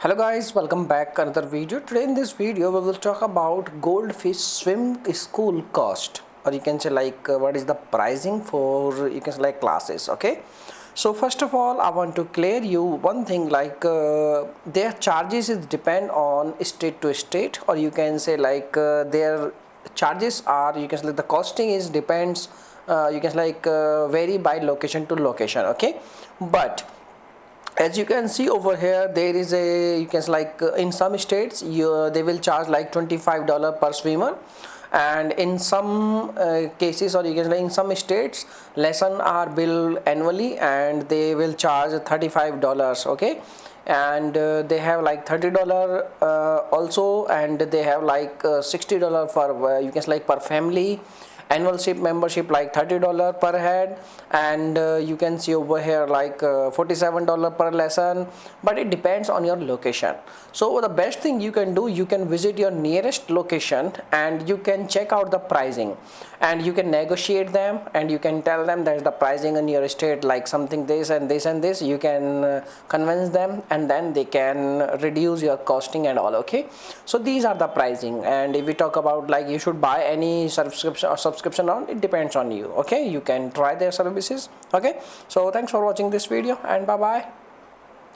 Hello guys, welcome back another video. Today in this video we will talk about goldfish swim school cost, or you can say like what is the pricing for, you can say, like classes. Okay, so first of all I want to clear you one thing, like their charges is depend on state to state, or you can say like their charges are, you can say like the costing is depends, you can say like vary by location to location. Okay, but as you can see over here, there is a, you can say like in some states they will charge like $25 per swimmer, and in some cases, or you can say in some states, lesson are billed annually and they will charge $35. Okay, and they have like $30 also, and they have like $60 for, you can say like per family. Annual ship membership like $30 per head, and you can see over here like $47 per lesson, but it depends on your location. So the best thing you can do, you can visit your nearest location and you can check out the pricing, and you can negotiate them, and you can tell them there's the pricing in your state like something this and this and this. You can convince them, and then they can reduce your costing and all. Okay, so these are the pricing. And if we talk about like you should buy any subscription on, it depends on you. Okay, you can try their services. Okay, so thanks for watching this video, and bye bye.